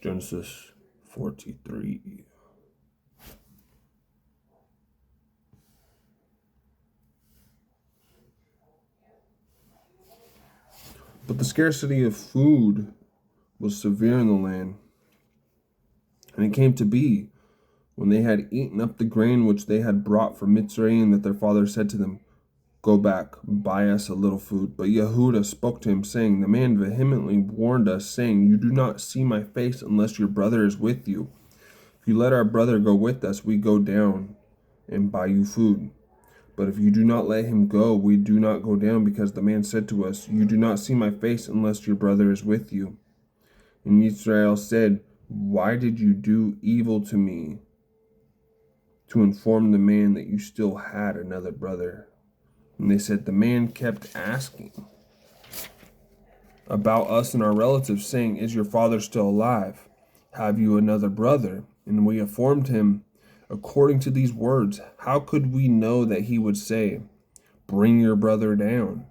Genesis 43. But the scarcity of food was severe in the land. And it came to be, when they had eaten up the grain which they had brought from Mitzrayim, that their father said to them, Go back, buy us a little food. But Yehudah spoke to him, saying, The man vehemently warned us, saying, You do not see my face unless your brother is with you. If you let our brother go with us, we go down and buy you food. But if you do not let him go, we do not go down, because the man said to us, You do not see my face unless your brother is with you. And Israel said, Why did you do evil to me, to inform the man that you still had another brother? And they said, The man kept asking about us and our relatives, saying, Is your father still alive? Have you another brother? And we informed him according to these words. How could we know that he would say, Bring your brother down?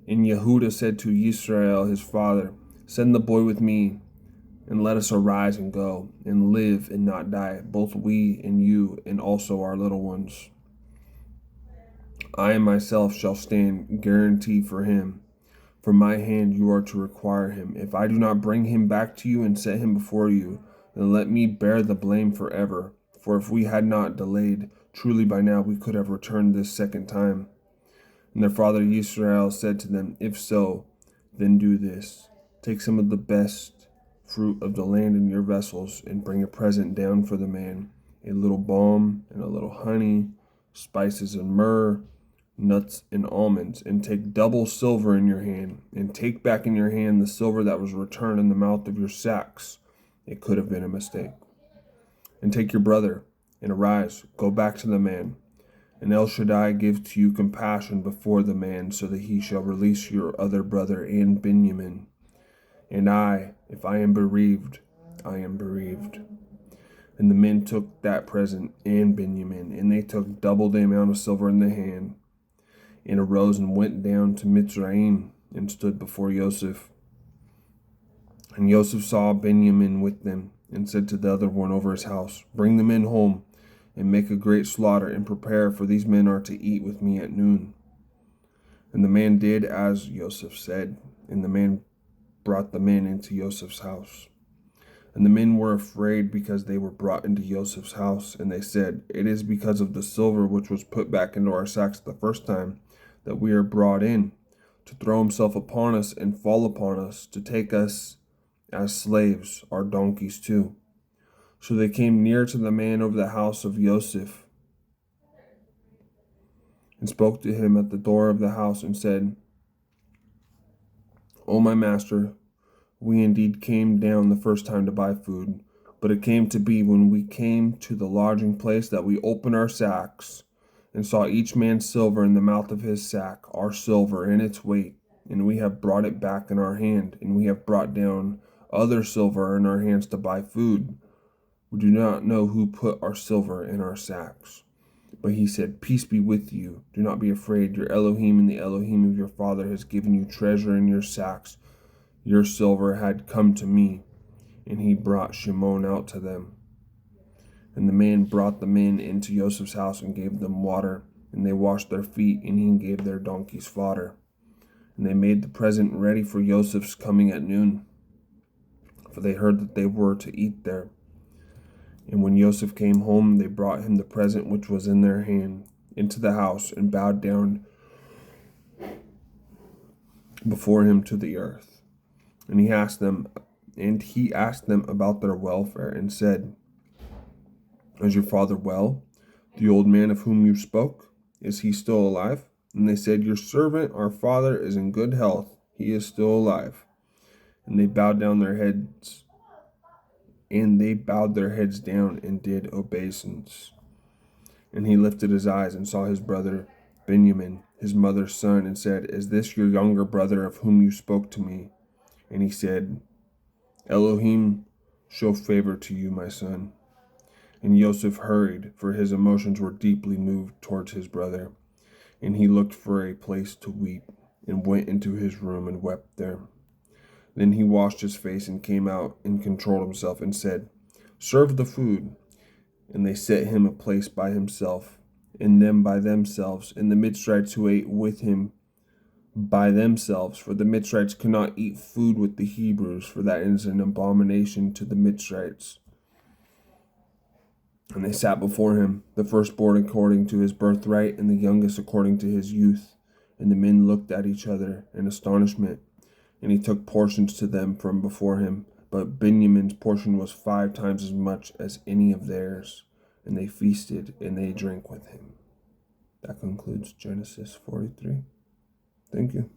And Yehudah said to Israel his father, Send the boy with me, and let us arise and go, and live and not die, both we and you, and also our little ones. I myself shall stand guarantee for him. From my hand you are to require him. If I do not bring him back to you and set him before you, then let me bear the blame forever. For if we had not delayed, truly by now we could have returned this second time. And their father Israel said to them, If so, then do this. Take some of the best fruit of the land in your vessels, and bring a present down for the man, a little balm and a little honey, spices and myrrh, nuts and almonds, and take double silver in your hand, and take back in your hand the silver that was returned in the mouth of your sacks. It could have been a mistake. And take your brother, and arise, go back to the man. And El Shaddai give to you compassion before the man, so that he shall release your other brother and Benjamin. And I, if I am bereaved, I am bereaved. And the men took that present and Benjamin, and they took double the amount of silver in the hand, and arose and went down to Mitzrayim, and stood before Joseph. And Joseph saw Benjamin with them, and said to the other one over his house, Bring the men home, and make a great slaughter, and prepare, for these men are to eat with me at noon. And the man did as Joseph said, and the man brought the men into Joseph's house. And the men were afraid, because they were brought into Joseph's house, and they said, It is because of the silver which was put back into our sacks the first time that we are brought in, to throw himself upon us and fall upon us, to take us as slaves, our donkeys too. So they came near to the man over the house of Joseph, and spoke to him at the door of the house, and said, O my master, we indeed came down the first time to buy food, but it came to be, when we came to the lodging place, that we opened our sacks, and saw each man's silver in the mouth of his sack, our silver in its weight, and we have brought it back in our hand, and we have brought down other silver in our hands to buy food. We do not know who put our silver in our sacks. But he said, Peace be with you. Do not be afraid. Your Elohim and the Elohim of your father has given you treasure in your sacks. Your silver had come to me. And he brought Shimon out to them. And the man brought the men into Joseph's house, and gave them water. And they washed their feet, and he gave their donkeys fodder. And they made the present ready for Joseph's coming at noon, for they heard that they were to eat there. And when Joseph came home, they brought him the present which was in their hand into the house, and bowed down before him to the earth. And he asked them about their welfare, and said, Is your father well? The old man of whom you spoke, is he still alive? And they said, Your servant, our father, is in good health. He is still alive. And they bowed their heads down, and did obeisance. And he lifted his eyes, and saw his brother Benjamin, his mother's son, and said, Is this your younger brother of whom you spoke to me? And he said, Elohim show favor to you, my son. And Joseph hurried, for his emotions were deeply moved towards his brother. And he looked for a place to weep, and went into his room and wept there. Then he washed his face and came out and controlled himself and said, "Serve the food." And they set him a place by himself, and them by themselves, and the Mitzrites who ate with him by themselves. For the Mitzrites could not eat food with the Hebrews, for that is an abomination to the Mitzrites. And they sat before him, the firstborn according to his birthright, and the youngest according to his youth. And the men looked at each other in astonishment. And he took portions to them from before him. But Benjamin's portion was 5 times as much as any of theirs. And they feasted and they drank with him. That concludes Genesis 43. Thank you.